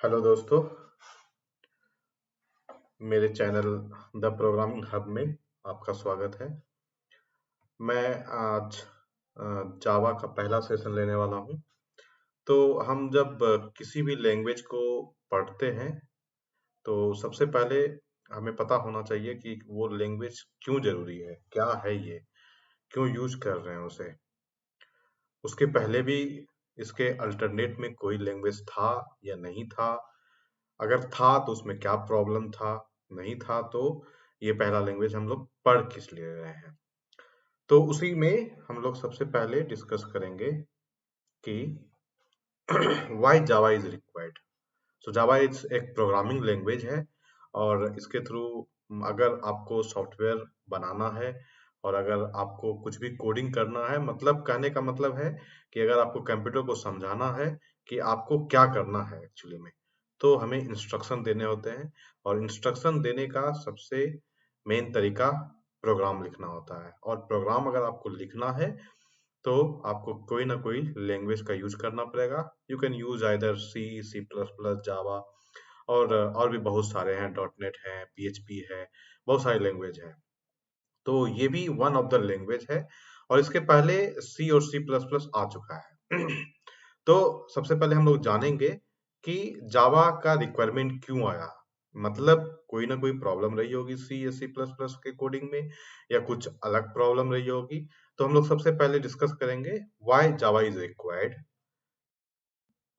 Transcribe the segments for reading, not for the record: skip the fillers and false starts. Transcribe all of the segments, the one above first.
Hello दोस्तों, मेरे channel the programming hub में आपका स्वागत है। मैं आज जावा का पहला सेशन लेने वाला हूं। तो हम जब किसी भी लैंग्वेज को पढ़ते हैं तो सबसे पहले हमें पता होना चाहिए कि वो लैंग्वेज क्यों जरूरी है, क्या है ये, क्यों यूज कर रहे हैं उसे। उसके पहले भी इसके अल्टरनेट में कोई लैंग्वेज था या नहीं था, अगर था तो उसमें क्या प्रॉब्लम था, नहीं था तो ये पहला लैंग्वेज हम लोग पढ़ किस लिए रहे हैं। तो उसी में हम लोग सबसे पहले डिस्कस करेंगे कि why Java is required. So Java is एक प्रोग्रामिंग लैंग्वेज है और इसके थ्रू अगर आपको सॉफ्टवेयर बनाना है और अगर आपको कुछ भी कोडिंग करना है, मतलब कहने का मतलब है कि अगर आपको कंप्यूटर को समझाना है कि आपको क्या करना है एक्चुअली में, तो हमें इंस्ट्रक्शन देने होते हैं। और इंस्ट्रक्शन देने का सबसे मेन तरीका प्रोग्राम लिखना होता है। और प्रोग्राम अगर आपको लिखना है तो आपको कोई ना कोई लैंग्वेज का यूज करना पड़ेगा। You can use either C, C plus plus, Java और भी बहुत सारे हैं, डॉट नेट है, पीएचपी है, बहुत सारे लैंग्वेज है। तो ये भी वन ऑफ द लैंग्वेज है और इसके पहले सी और सी प्लस प्लस आ चुका है। तो सबसे पहले हम लोग जानेंगे कि जावा का रिक्वायरमेंट क्यों आया। मतलब कोई ना कोई प्रॉब्लम रही होगी सी या सी प्लस प्लस के कोडिंग में, या कुछ अलग प्रॉब्लम रही होगी। तो हम लोग सबसे पहले डिस्कस करेंगे व्हाई जावा इज रिक्वायर्ड।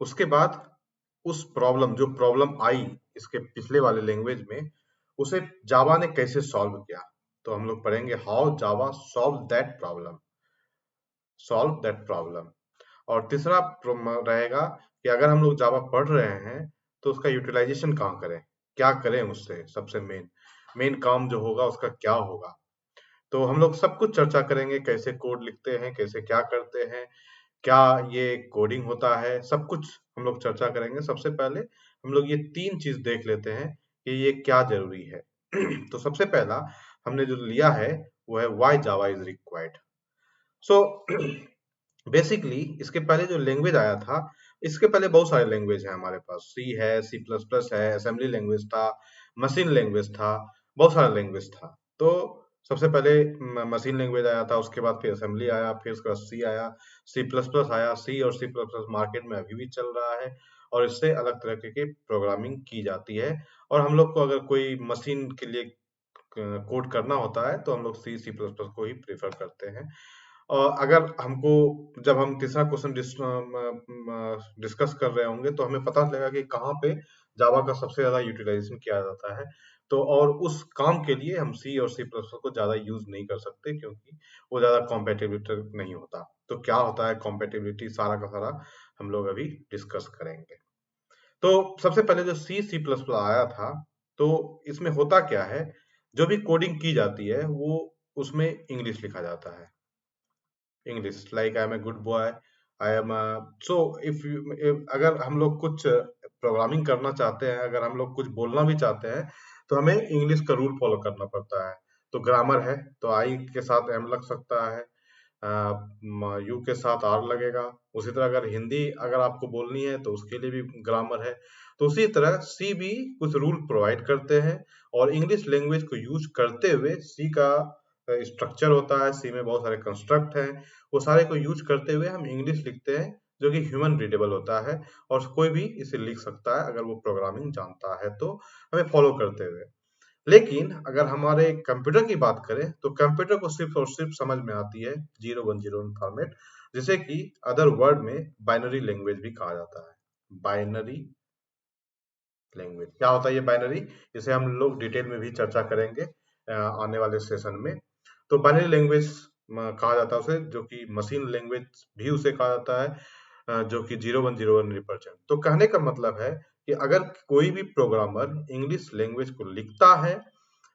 उसके बाद उस प्रॉब्लम, जो प्रॉब्लम आई इसके पिछले वाले लैंग्वेज में, उसे जावा ने कैसे सॉल्व किया। तो हम लोग पढ़ेंगे how Java solve that problem. और तीसरा रहेगा कि अगर हम लोग जावा पढ़ रहे हैं तो उसका यूटिलाइजेशन कहाँ करें, क्या करें उससे। सबसे मेन मेन काम जो होगा उसका क्या होगा। तो हम लोग सब कुछ चर्चा करेंगे, कैसे कोड लिखते हैं, कैसे क्या करते हैं, क्या ये कोडिंग होता है, सब कुछ हम लोग चर्चा करेंगे। सबसे पहले हम लोग ये तीन चीज देख लेते हैं कि ये क्या जरूरी है। तो सबसे पहला हमने जो लिया है वो है why Java is required. So basically इसके पहले जो लैंग्वेज आया था, इसके पहले बहुत सारे लैंग्वेज हैं हमारे पास। सी है, सी प्लस प्लस है, असेंबली लैंग्वेज था, मशीन लैंग्वेज था, बहुत सारा लैंग्वेज था। तो सबसे पहले मशीन लैंग्वेज आया था, उसके बाद फिर असेंबली आया, फिर उसके बाद सी आया, सी प्लस प्लस आया। सी और सी प्लस प्लस मार्केट में अभी भी चल रहा है और इससे अलग तरह की प्रोग्रामिंग की जाती है। और हम लोग को अगर कोई मशीन के लिए कोड करना होता है तो हम लोग सी, सी प्लस प्लस को ही प्रेफर करते हैं। और अगर हमको, जब हम तीसरा क्वेश्चन डिस्कस कर रहे होंगे तो हमें पता चलेगा कि कहाँ पे जावा का सबसे ज्यादा यूटिलाइजेशन किया जाता है। तो और उस काम के लिए हम सी और सी प्लस प्लस को ज्यादा यूज नहीं कर सकते, क्योंकि वो ज्यादा कॉम्पेटिबिलिटी नहीं होता। तो क्या होता है कॉम्पेटिबिलिटी, सारा का सारा हम लोग अभी डिस्कस करेंगे। तो सबसे पहले जो सी, सी प्लस प्लस आया था, तो इसमें होता क्या है, जो भी कोडिंग की जाती है वो उसमें इंग्लिश लिखा जाता है। English, like I am a good boy, I am. So if you, अगर हम लोग कुछ प्रोग्रामिंग करना चाहते हैं, अगर हम लोग कुछ बोलना भी चाहते हैं, तो हमें इंग्लिश का रूल फॉलो करना पड़ता है। तो ग्रामर है, तो आई के साथ एम लग सकता है, यू के साथ आर लगेगा। उसी तरह अगर हिंदी अगर आपको बोलनी है तो उसके लिए भी ग्रामर है। तो उसी तरह सी भी कुछ रूल प्रोवाइड करते हैं। और इंग्लिश लैंग्वेज को यूज करते हुए सी का स्ट्रक्चर होता है, सी में बहुत सारे कंस्ट्रक्ट हैं, वो सारे को यूज करते हुए हम इंग्लिश लिखते हैं, जो कि ह्यूमन रीडेबल होता है। और कोई भी इसे लिख सकता है अगर वो प्रोग्रामिंग जानता है, तो हमें फॉलो करते हुए। लेकिन अगर हमारे कंप्यूटर की बात करें तो कंप्यूटर को सिर्फ और सिर्फ समझ में आती है 0 1 0 फॉर्मेट, जिसे कि अदर वर्ड में बाइनरी लैंग्वेज भी कहा जाता है। बाइनरी लैंग्वेज क्या होता है ये बाइनरी, इसे हम लोग डिटेल में भी चर्चा करेंगे आने वाले सेशन में। तो बाइनरी लैंग्वेज कहा जाता है उसे, जो कि मशीन लैंग्वेज भी उसे कहा जाता है, जो कि 0 1 0 1 रिप्रेजेंट। तो कहने का मतलब है कि अगर कोई भी प्रोग्रामर इंग्लिश लैंग्वेज को लिखता है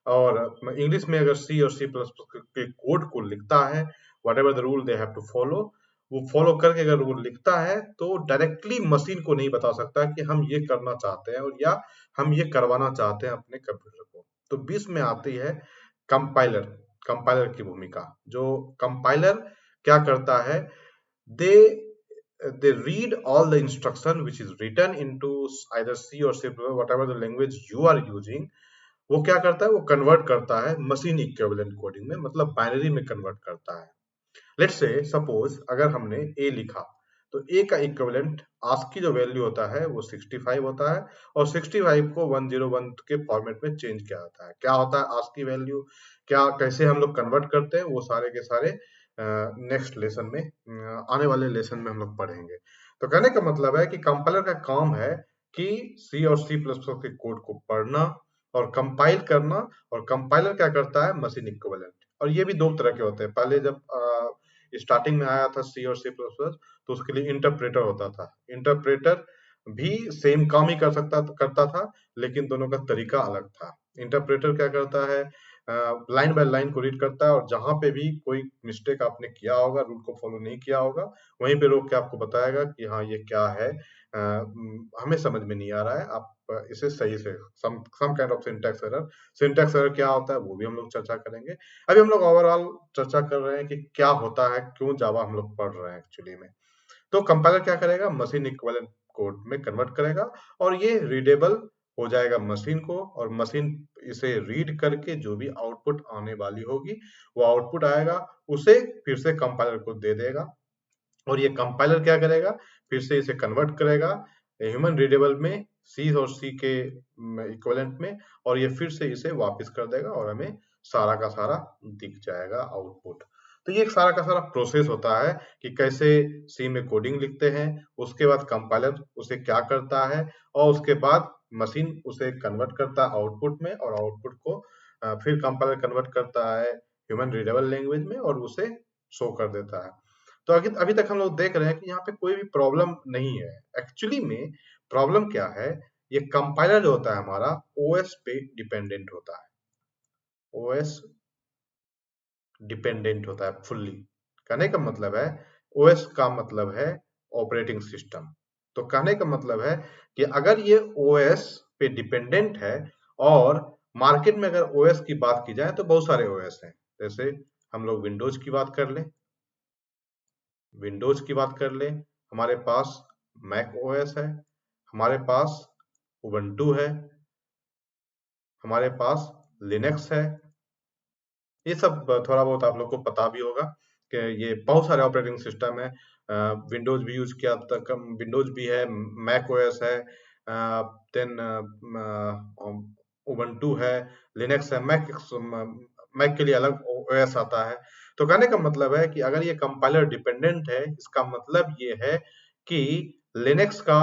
और इंग्लिश में अगर सी और सी प्लस के कोड को लिखता है, whatever the rule they have to follow, वो फॉलो करके अगर वो लिखता है, तो डायरेक्टली मशीन को नहीं बता सकता कि हम ये करना चाहते हैं और या हम ये करवाना चाहते हैं अपने कंप्यूटर को। तो बीच में आती है कंपाइलर, कंपाइलर की भूमिका। जो कंपाइलर क्या करता है, दे they read all the instruction which is written into either C or C++, whatever the language you are using, वो क्या करता है, वो कन्वर्ट करता है मशीन इक्विवेलेंट कोडिंग में, मतलब बाइनरी में कन्वर्ट करता है। लेट्स से सपोज अगर हमने ए लिखा, तो ए का इक्विवेलेंट आस्की जो वैल्यू होता है वो 65 होता है, और 65 को 101 के फॉर्मेट में चेंज किया जाता है। क्या होता है आस्की वैल्यू, क्या कैसे हम लोग कन्वर्ट करते हैं, वो सारे के सारे नेक्स्ट लेसन में, आने वाले लेसन में हम लोग पढ़ेंगे। तो कहने का मतलब है कि कंपाइलर का काम है कि सी और सी प्लस प्लस के कोड को पढ़ना और कंपाइल करना, और कंपाइलर क्या करता है, मशीन इक्विवेलेंट। और ये भी दो तरह के होते हैं। पहले जब स्टार्टिंग में आया था सी और सी प्लस प्लस, तो उसके लिए इंटरप्रेटर होता था। इंटरप्रेटर भी सेम काम ही करता था, लेकिन दोनों का तरीका अलग था। इंटरप्रेटर क्या करता है, लाइन बाय लाइन को रीड करता है, और जहां पे भी कोई मिस्टेक आपने किया होगा, रूल को फॉलो नहीं किया होगा, वहीं पे रोक के आपको बताएगा कि हाँ ये क्या है, हमें समझ में नहीं आ रहा है, आप इसे सही से, some kind of syntax error. Syntax error क्या होता है वो भी हम लोग चर्चा करेंगे। अभी हम लोग ओवरऑल चर्चा कर रहे हैं कि क्या होता है, क्यों जावा हम लोग पढ़ रहे हैं एक्चुअली में। तो कंपाइलर क्या करेगा, मशीन इक्विवेलेंट कोड में कन्वर्ट करेगा, और ये रीडेबल हो जाएगा मशीन को, और मशीन इसे रीड करके जो भी आउटपुट आने वाली होगी, वो आउटपुट आएगा, उसे फिर से कंपाइलर को दे देगा, और ये कंपाइलर क्या करेगा, फिर से इसे कन्वर्ट करेगा ह्यूमन रीडेबल में, सी और सी के इक्विवेलेंट में, और ये फिर से इसे वापस कर देगा, और हमें सारा का सारा दिख जाएगा आउटपुट। तो ये एक सारा का सारा प्रोसेस होता है कि कैसे सी में कोडिंग लिखते हैं, उसके बाद कंपाइलर उसे क्या करता है, और उसके बाद मशीन उसे कन्वर्ट करता है आउटपुट में, और आउटपुट को फिर कंपाइलर कन्वर्ट करता है ह्यूमन रीडेबल लैंग्वेज में, और उसे शो कर देता है। तो अभी अभी तक हम लोग देख रहे हैं कि यहाँ पे कोई भी प्रॉब्लम नहीं है। एक्चुअली में प्रॉब्लम क्या है, ये कंपाइलर जो होता है हमारा ओएस पे डिपेंडेंट होता है। ओएस डिपेंडेंट होता है फुल्ली। कहने का मतलब है, ओएस का मतलब है ऑपरेटिंग सिस्टम। तो कहने का मतलब है कि अगर ये ओएस पे डिपेंडेंट है, और मार्केट में अगर ओएस की बात की जाए तो बहुत सारे ओएस हैं। जैसे हम लोग विंडोज की बात कर लें, विंडोज की बात कर लें, हमारे पास मैक ओएस है, हमारे पास उबंटू है, हमारे पास लिनक्स है। ये सब थोड़ा बहुत आप लोग को पता भी होगा कि ये बहुत सारे ऑपरेटिंग सिस्टम है। विंडोज भी यूज किया तक, विंडोज भी है, मैक ओएस है, देन उबंटू है, लिनक्स है, मैक के लिए अलग ओएस आता है। तो कहने का मतलब है कि अगर ये कंपाइलर डिपेंडेंट है, इसका मतलब ये है कि लिनक्स का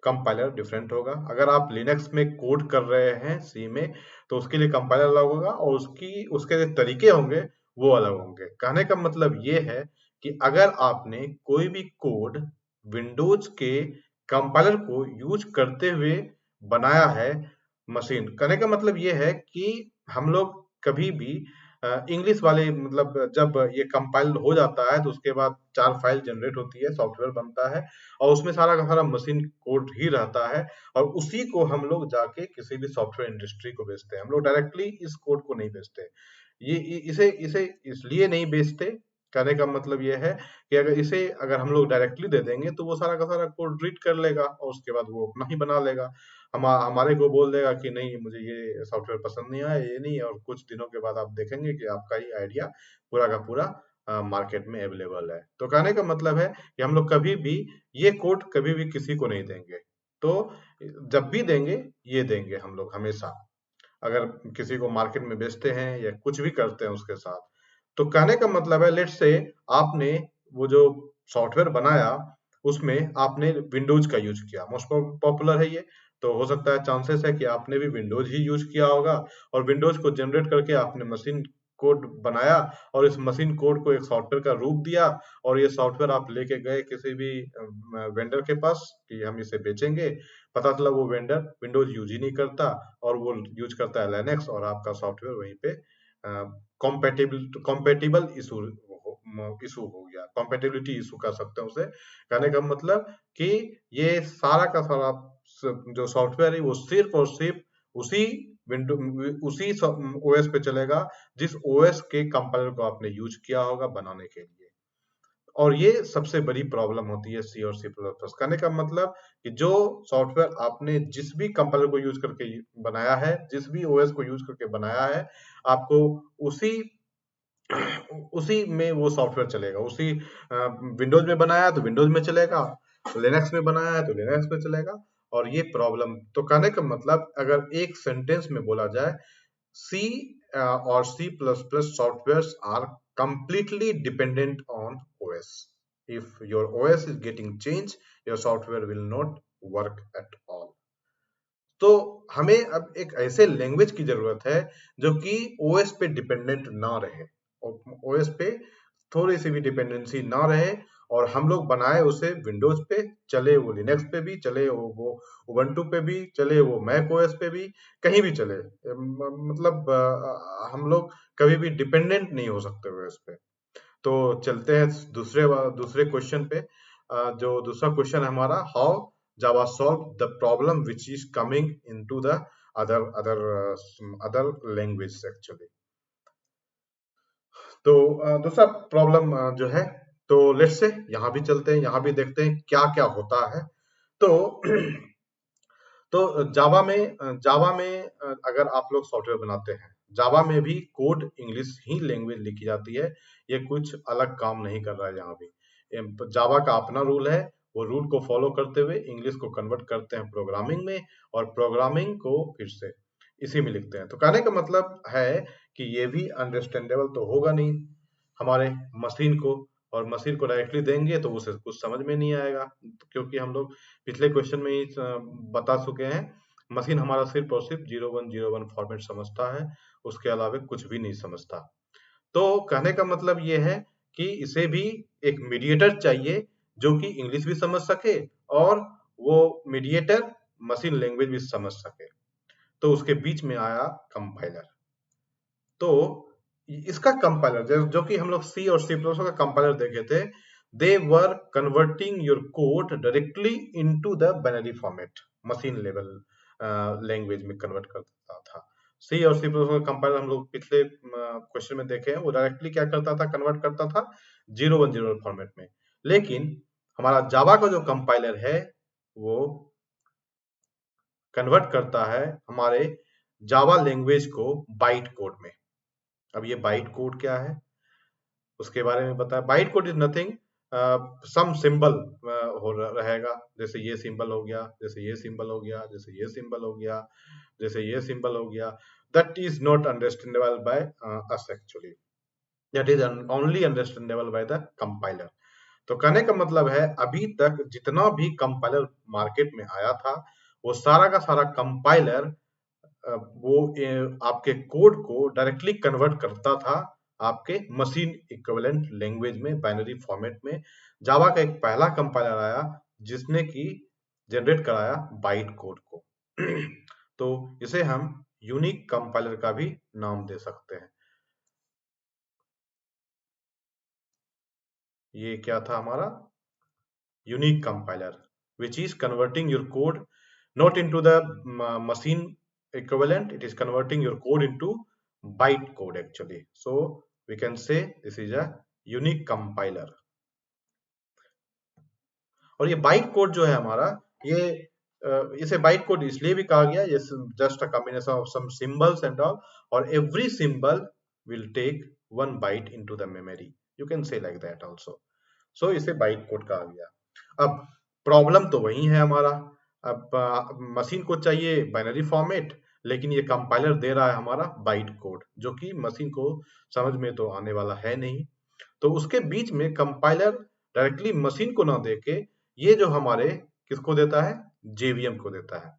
कंपाइलर डिफरेंट होगा। अगर आप लिनक्स में कोड कर रहे हैं सी में, तो उसके लिए कंपाइलर अलग होगा, और उसके जो तरीके होंगे वो अलग होंगे। कहने का मतलब ये है कि अगर आपने कोई भी कोड विंडोज के कंपाइलर को यूज करते हुए बनाया है मशीन, कहने का मतलब ये है कि हम लोग कभी भी इंग्लिश वाले, मतलब जब ये कंपाइल हो जाता है तो उसके बाद 4 फाइल जनरेट होती है, सॉफ्टवेयर बनता है, और उसमें सारा का सारा मशीन कोड ही रहता है, और उसी को हम लोग जाके किसी भी सॉफ्टवेयर इंडस्ट्री को बेचते हैं। हम लोग डायरेक्टली इस कोड को नहीं बेचते। इसे इसे इसलिए नहीं बेचते, कहने का मतलब ये है कि अगर हम लोग डायरेक्टली दे देंगे, तो वो सारा का सारा कोड रीड कर लेगा, और उसके बाद वो अपना ही बना लेगा। हमारे को बोल देगा कि नहीं, मुझे ये सॉफ्टवेयर पसंद नहीं आया, ये नहीं, और कुछ दिनों के बाद आप देखेंगे कि आपका ही आइडिया पूरा का पूरा मार्केट में अवेलेबल है। तो कहने का मतलब है कि हम लोग कभी भी ये कोड कभी भी किसी को नहीं देंगे। तो जब भी देंगे, ये देंगे हम लोग हमेशा, अगर किसी को मार्केट में बेचते हैं या कुछ भी करते हैं उसके साथ। तो कहने का मतलब है, लेट्स से आपने वो जो सॉफ्टवेयर बनाया, उसमें आपने विंडोज का यूज किया, मोस्ट पॉपुलर है ये, तो हो सकता है चांसेस है कि आपने भी विंडोज ही यूज किया होगा, और विंडोज को जनरेट करके आपने मशीन कोड बनाया, और इस मशीन कोड को एक सॉफ्टवेयर का रूप दिया, और ये सॉफ्टवेयर आप लेके गए किसी भी वेंडर के पास कि हम इसे बेचेंगे। पता चला वो वेंडर विंडोज यूज ही नहीं करता, और वो यूज करता है लिनक्स, और आपका सॉफ्टवेयर वहीं पे कॉम्पेटिबल इशू हो गया, कॉम्पेटिबिलिटी इशू कर सकते हैं उसे। कहने का मतलब कि ये सारा का सारा जो सॉफ्टवेयर है, वो सिर्फ और सिर्फ उसी विंडो उसी ओएस पे चलेगा, जिस ओएस के कंपाइलर को आपने यूज किया होगा बनाने के लिए। और ये सबसे बड़ी प्रॉब्लम होती है सी और सी प्लस प्लस। कहने का मतलब कि जो सॉफ्टवेयर आपने जिस भी कंपाइलर को यूज करके बनाया है, जिस भी ओएस को यूज करके बनाया है, आपको उसी उसी में वो सॉफ्टवेयर चलेगा। उसी विंडोज में बनाया है तो विंडोज में चलेगा, लिनक्स में बनाया है तो लिनक्स में चलेगा। और ये प्रॉब्लम, तो कहने का मतलब अगर एक सेंटेंस में बोला जाए, C or C++ softwares are completely dependent on OS. If your OS is getting changed, your software will not work at all. तो हमें अब एक ऐसे लैंग्वेज की जरूरत है जो कि ओएस पे डिपेंडेंट ना रहे, ओएस पे थोड़ी सी भी डिपेंडेंसी ना रहे, और हम लोग बनाए उसे विंडोज पे, चले वो लिनक्स पे भी, चले वो उबंटू पे भी, चले वो मैक ओएस पे भी, कहीं भी चले। मतलब हम लोग कभी भी डिपेंडेंट नहीं हो सकते ओएस पे। तो चलते हैं दूसरे क्वेश्चन पे। जो दूसरा क्वेश्चन है हमारा, how Java solve the problem which is coming into the other other other language actually. तो दूसरा प्रॉब्लम जो है, तो लेट्स से यहाँ भी चलते हैं, यहाँ भी देखते हैं क्या क्या होता है। तो तो जावा में अगर आप लोग सॉफ्टवेयर बनाते हैं, जावा में भी कोड इंग्लिश ही लैंग्वेज लिखी जाती है। ये कुछ अलग काम नहीं कर रहा है यहाँ भी। जावा का अपना रूल है, वो रूल को फॉलो करते हुए इंग्लिश को कन्वर्ट करते हैं प्रोग्रामिंग में, और प्रोग्रामिंग को फिर से इसी में लिखते हैं। तो कहने का मतलब है कि ये भी अंडरस्टैंडेबल तो होगा नहीं हमारे मशीन को, और मशीन को डायरेक्टली देंगे तो उसे कुछ समझ में नहीं आएगा, क्योंकि हम लोग पिछले क्वेश्चन में ही बता चुके हैं, मशीन हमारा सिर्फ और सिर्फ 0101 फॉर्मेट समझता है, उसके अलावा कुछ भी नहीं समझता। तो कहने का मतलब ये है कि इसे भी एक मीडिएटर चाहिए जो कि इंग्लिश भी समझ सके, और वो मीडिएटर मशीन लैंग्वेज भी समझ सके। तो उसके बीच में आया कंपाइलर। तो इसका कंपाइलर जो कि हम लोग सी और सी प्लस का कंपाइलर देखे थे, they were converting your code directly into the binary format, machine level language में कन्वर्ट करता था। सी और सी प्लस का कंपाइलर हम लोग पिछले क्वेश्चन में देखे हैं, वो डायरेक्टली क्या करता था, कन्वर्ट करता था 0101 फॉर्मेट में। लेकिन हमारा जावा का जो कंपाइलर है, वो कन्वर्ट करता है हमारे जावा लैंग्वेज को बाइट कोड में। अब ये बाइट कोड क्या है उसके बारे में बताया। Byte code is nothing, some symbol हो रहेगा, जैसे ये सिंबल हो गया, जैसे ये सिंबल हो गया, जैसे ये सिंबल हो गया, जैसे ये सिंबल हो गया। That is not understandable by us actually, that is only understandable by the compiler. तो कहने का मतलब है अभी तक जितना भी कंपाइलर मार्केट में आया था, वो सारा का सारा कंपाइलर वो आपके कोड को डायरेक्टली कन्वर्ट करता था आपके मशीन इक्विवेलेंट लैंग्वेज में, बाइनरी फॉर्मेट में। जावा का एक पहला कंपाइलर आया जिसने की जनरेट कराया बाइट कोड को। तो इसे हम यूनिक कंपाइलर का भी नाम दे सकते हैं। ये क्या था हमारा unique compiler, which is converting your code not into the machine equivalent, it is converting your code into byte code actually. So we can say this is a unique compiler. और ये बाइट कोड जो है हमारा, ये इसे byte code इसलिए भी कहा गया, ये just a combination of some symbols and all, और every symbol will take 1 byte into the memory, you can say like that also. So इसे बाइट कोड कहा गया। अब प्रॉब्लम तो वही है हमारा, अब मशीन को चाहिए बाइनरी फॉर्मेट, लेकिन ये कंपाइलर दे रहा है हमारा बाइट कोड, जो कि मशीन को समझ में तो आने वाला है नहीं। तो उसके बीच में कंपाइलर डायरेक्टली मशीन को ना देके ये जो हमारे किसको देता है, जेवीएम को देता है।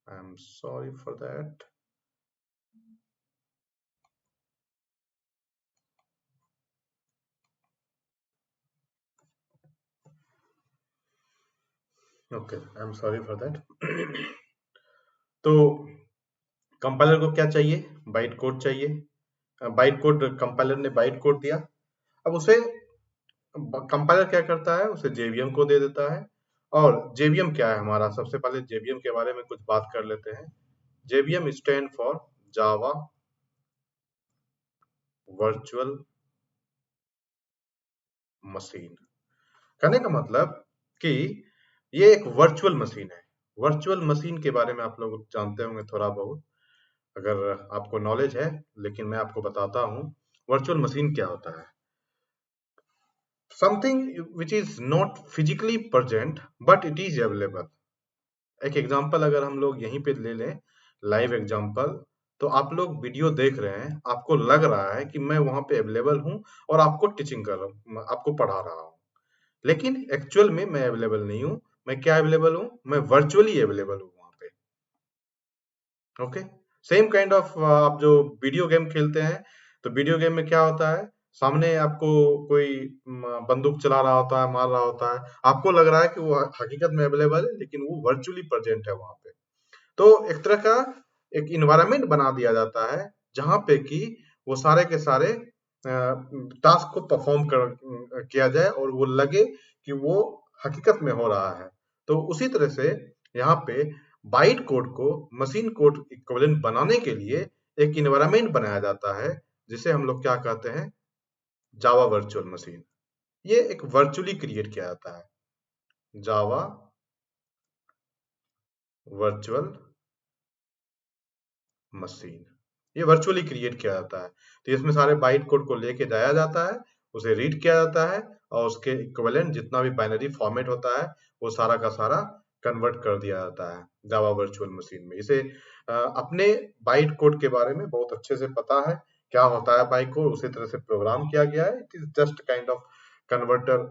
I am sorry for that. Okay, I am sorry for that. तो कंपाइलर को क्या चाहिए, बाइट कोड चाहिए। बाइट कोड, कंपाइलर ने बाइट कोड दिया, अब उसे कंपाइलर क्या करता है, उसे जेवीएम को दे देता है। और जेवीएम क्या है हमारा, सबसे पहले जेवीएम के बारे में कुछ बात कर लेते हैं। JVM stand for Java virtual machine. कहने का मतलब कि ये एक वर्चुअल मशीन है। वर्चुअल मशीन के बारे में आप लोग जानते होंगे थोड़ा बहुत, अगर आपको नॉलेज है, लेकिन मैं आपको बताता हूँ वर्चुअल मशीन क्या होता है। Something which is not physically present but it is available. एक एग्जांपल अगर हम लोग यहीं पे ले लें, लाइव एग्जांपल, तो आप लोग वीडियो देख रहे हैं, आपको लग रहा है कि मैं वहां पे अवेलेबल हूं और आपको टीचिंग कर रहा हूं, आपको पढ़ा रहा हूं, लेकिन एक्चुअल में मैं अवेलेबल नहीं हूं। मैं क्या अवेलेबल हूं? मैं वर्चुअली अवेलेबल हूं वहां पे। ओके, सेम काइंड ऑफ आप जो वीडियो गेम खेलते हैं, तो वीडियो गेम में क्या होता है, सामने आपको कोई बंदूक चला रहा होता है, मार रहा होता है, आपको लग रहा है कि वो हकीकत में अवेलेबल है, लेकिन वो वर्चुअली प्रेजेंट है वहां पे। तो एक तरह का एक इन्वायरमेंट बना दिया जाता है जहां पे कि वो सारे के सारे टास्क को परफॉर्म कर किया जाए और वो लगे कि वो हकीकत में हो रहा है। तो उसी तरह से यहाँ पे बाइट कोड को मशीन कोड इक्विवेलेंट बनाने के लिए एक इन्वायरमेंट बनाया जाता है, जिसे हम लोग क्या कहते हैं, जावा वर्चुअल मशीन। ये एक वर्चुअली क्रिएट किया जाता है, जावा वर्चुअल मशीन। ये वर्चुअली क्रिएट किया जाता है। तो इसमें सारे बाइट कोड को लेके जाया जाता है, उसे रीड किया जाता है और उसके इक्विवेलेंट जितना भी बाइनरी फॉर्मेट होता है वो सारा का सारा कन्वर्ट कर दिया जाता है जावा वर्चुअल मशीन में। इसे अपने बाइट कोड के बारे में बहुत अच्छे से पता है, क्या होता है बाइट कोड, उसी तरह से प्रोग्राम किया गया है। It is just kind of converter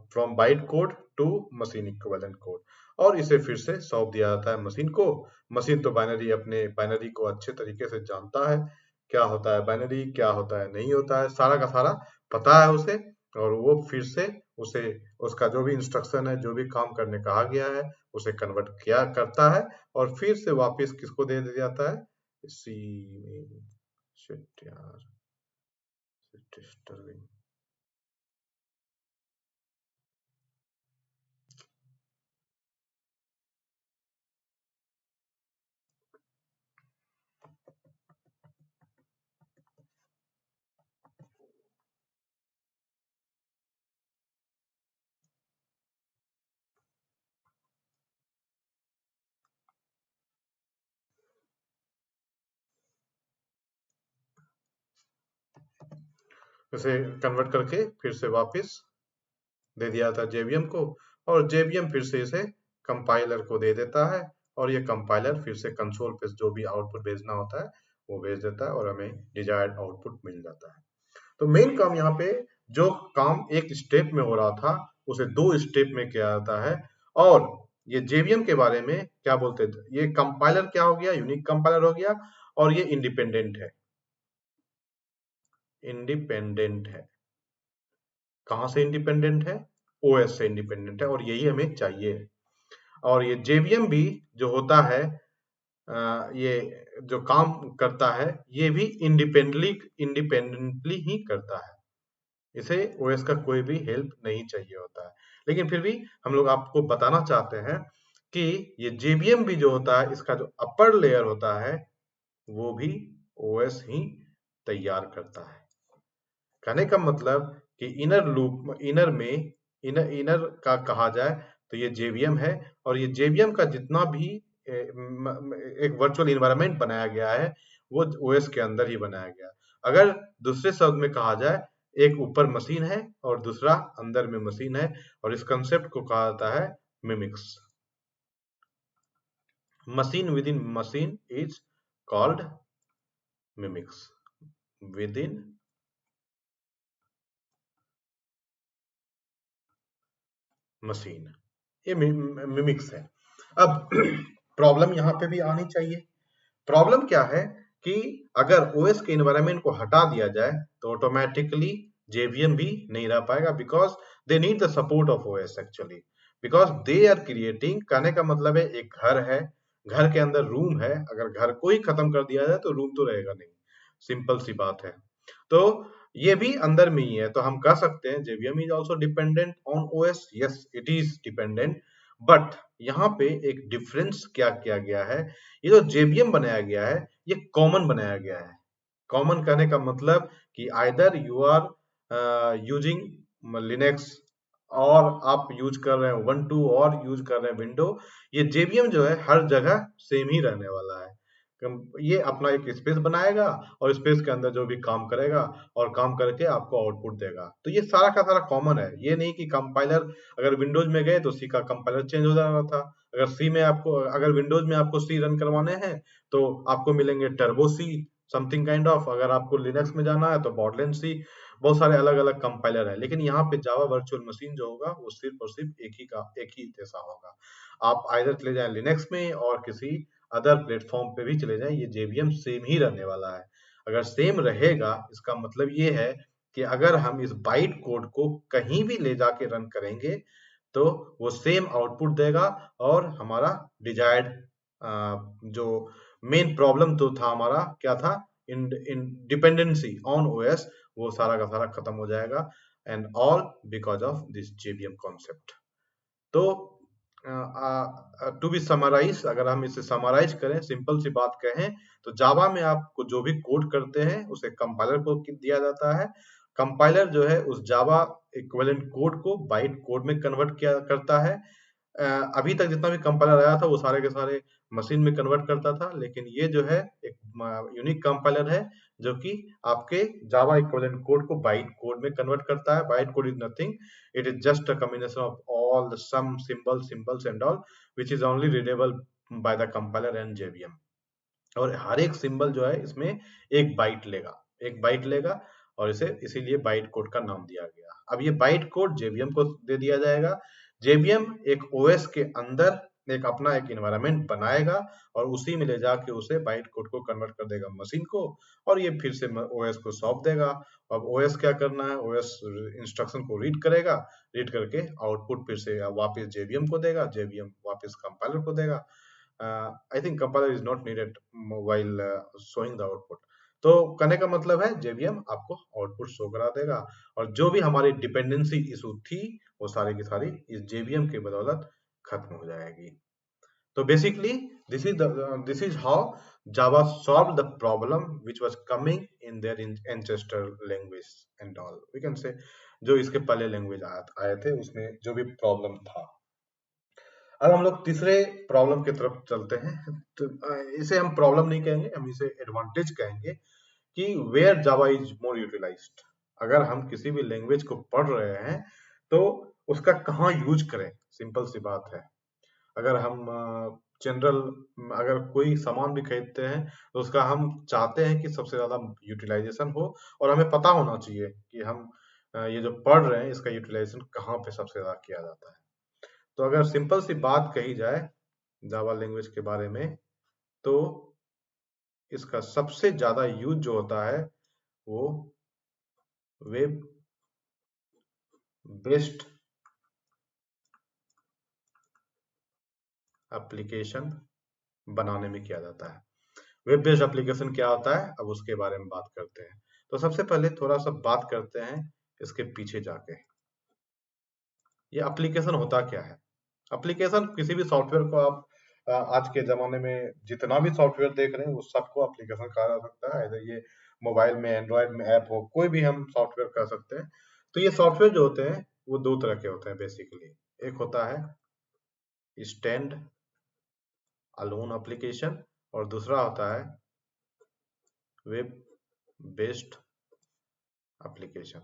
from byte code to machine equivalent code, और इसे फिर से सौंप दिया जाता है मशीन को। मशीन तो बाइनरी, अपने बाइनरी को अच्छे तरीके से जानता है, क्या होता है बाइनरी, क्या होता है नहीं होता है, सारा का सारा पता है उसे, और वो फिर से उसे उसका जो भी इंस्ट्रक्शन है, जो भी काम करने कहा गया है, उसे कन्वर्ट किया करता है और फिर से वापस किसको दे दिया जाता है, सी शिट यार, डिस्टर्बिंग। उसे कन्वर्ट करके फिर से वापस दे दिया था जेवीएम को, और जेवीएम फिर से इसे कंपाइलर को दे देता है, और ये कंपाइलर फिर से कंसोल पे जो भी आउटपुट भेजना होता है वो भेज देता है और हमें डिजायर्ड आउटपुट मिल जाता है। तो मेन काम यहाँ पे, जो काम एक स्टेप में हो रहा था उसे दो स्टेप में किया जाता है। और ये जेवीएम के बारे में क्या बोलते थे, ये कंपाइलर क्या हो गया, यूनिक कंपाइलर हो गया, और ये इंडिपेंडेंट है। इंडिपेंडेंट है, कहाँ से इंडिपेंडेंट है? ओएस से इंडिपेंडेंट है, और यही हमें चाहिए। और ये जेवीएम भी जो होता है, ये जो काम करता है, ये भी इंडिपेंडेंटली इंडिपेंडेंटली ही करता है। इसे ओएस का कोई भी हेल्प नहीं चाहिए होता है। लेकिन फिर भी हम लोग आपको बताना चाहते हैं कि ये जेवीएम भी जो होता है, इसका जो अपर लेयर होता है वो भी ओएस ही तैयार करता है। कहने का मतलब कि इनर लूप, इनर में, इनर इनर का कहा जाए तो ये जेवीएम है, और ये जेवीएम का जितना भी एक वर्चुअल इन्वायरमेंट बनाया गया है वो ओएस के अंदर ही बनाया गया। अगर दूसरे शब्द में कहा जाए, एक ऊपर मशीन है और दूसरा अंदर में मशीन है, और इस कंसेप्ट को कहा जाता है mimics. Machine with in machine is called mimics. With in machine, ये मिमिक्स है। अब प्रॉब्लम यहाँ पे भी आनी चाहिए। प्रॉब्लम क्या है कि अगर ओएस के एनवायरनमेंट को हटा दिया जाए तो ऑटोमेटिकली जेवीएम भी नहीं रह पाएगा, because they need the support of OS actually, because they are creating. कहने का मतलब है एक घर है, घर के अंदर रूम है, अगर घर को ही खत्म कर दिया जाए तो रूम तो रहेगा नहीं, सिंपल सी बात है। तो ये भी अंदर में ही है, तो हम कह सकते हैं JVM is also dependent on OS. Yes, it is dependent, but यहाँ पे एक डिफरेंस क्या किया गया है, ये जो जेवीएम बनाया गया है ये कॉमन बनाया गया है। कॉमन कहने का मतलब कि either you are using Linux और आप यूज कर रहे हैं Ubuntu और यूज कर रहे हैं विंडो, ये JVM जो है हर जगह सेम ही रहने वाला है। ये अपना एक स्पेस बनाएगा और स्पेस के अंदर जो भी काम करेगा और काम करके आपको आउटपुट देगा। तो ये सारा का सारा कॉमन है, ये नहीं कि कंपाइलर अगर विंडोज में गए तो सी का कंपाइलर चेंज हो जा रहा था। अगर सी में आपको, अगर विंडोज में आपको सी रन करवाने हैं तो आपको मिलेंगे turbo see something kind of, अगर आपको लिनक्स में जाना है तो बॉडलैंड सी, बहुत सारे अलग अलग कंपाइलर है। लेकिन यहाँ पे जावा वर्चुअल मशीन जो होगा वो सिर्फ और सिर्फ एक ही जैसा होगा। आप आइधर चले जाएं लिनक्स में और किसी अदर प्लेटफॉर्म पे भी चले जाएं, ये JVM सेम ही रहने वाला है। अगर सेम रहेगा इसका मतलब ये है कि अगर हम इस बाइट कोड को कहीं भी ले जाके रन करेंगे तो वो सेम आउटपुट देगा और हमारा डिजायर्ड जो मेन प्रॉब्लम तो था हमारा क्या था, इन इन डिपेंडेंसी ऑन ओएस, वो सारा का सारा खत्म हो जाएगा। And all because of this JVM concept. तो टू बी समराइज, अगर हम इसे समराइज करें, सिंपल सी बात कहें तो जावा में आपको जो भी कोड करते हैं उसे कंपाइलर को दिया जाता है। कंपाइलर जो है उस जावा इक्विवेलेंट कोड को बाइट कोड में कन्वर्ट किया करता है। अभी तक जितना भी कंपाइलर आया था वो सारे के सारे मशीन में कन्वर्ट करता था, लेकिन ये जो है एक यूनिक कंपाइलर है जो कि आपके जावा इक्विवेलेंट कोड को बाइट कोड में कन्वर्ट करता है। Bite code is nothing, it is just a combination of all the symbols and all, which is only readable by the compiler and JVM। और हर एक सिंबल जो है इसमें एक बाइट लेगा और इसे इसीलिए बाइट कोड का नाम दिया गया। अब ये बाइट कोड JVM को दे दिया जाएगा। JVM एक OS के अंदर एक अपना एक एनवायरनमेंट बनाएगा और उसी में ले जाके उसे बाइट कोड को कन्वर्ट कर देगा मशीन को, और ये फिर से OS को सौंप देगा। अब OS क्या करना है, OS इंस्ट्रक्शन को रीड करेगा, रीड करके आउटपुट फिर से वापस JVM को देगा, JVM वापस कंपाइलर को देगा। I think compiler is not needed while showing the output। तो कहने का मतलब है JVM आपको आउटपुट शो करा देगा, और जो भी हमारी डिपेंडेंसी इशू थी वो सारी की सारी इस JVM के बदौलत खत्म हो जाएगी। तो basically this is how Java solved the problem which was coming in their ancestor language and all, we can say। जो इसके पहले लैंग्वेज आए थे उसमें जो भी प्रॉब्लम था। अब हम लोग तीसरे प्रॉब्लम की तरफ चलते हैं। तो इसे हम प्रॉब्लम नहीं कहेंगे, हम इसे एडवांटेज कहेंगे कि where Java is more utilized. अगर हम किसी भी लैंग्वेज को पढ़ रहे हैं तो उसका कहाँ यूज करें, सिंपल सी बात है। अगर हम जनरल अगर कोई सामान भी खरीदते हैं तो उसका हम चाहते हैं कि सबसे ज्यादा यूटिलाइजेशन हो, और हमें पता होना चाहिए कि हम ये जो पढ़ रहे हैं इसका यूटिलाइजेशन कहाँ पे सबसे ज्यादा किया जाता है। तो अगर सिंपल सी बात कही जाए जावा लैंग्वेज के बारे में, तो इसका सबसे ज्यादा यूज जो होता है वो वेब बेस्ड एप्लीकेशन बनाने में किया जाता है। वेब बेस्ड एप्लीकेशन क्या होता है, अब उसके बारे में बात करते हैं। तो सबसे पहले थोड़ा सा बात करते हैं इसके पीछे जाके, ये एप्लीकेशन होता क्या है। एप्लीकेशन किसी भी सॉफ्टवेयर को आप आज के जमाने में जितना भी सॉफ्टवेयर देख रहे हैं वो सबको एप्लीकेशन कहा जा सकता है। ये मोबाइल में, एंड्रॉइड में ऐप हो, कोई भी हम सॉफ्टवेयर कर सकते हैं। तो ये सॉफ्टवेयर जो होते हैं वो दो तरह के होते हैं बेसिकली। एक होता है स्टैंड अलोन एप्लीकेशन और दूसरा होता है वेब बेस्ड एप्लीकेशन।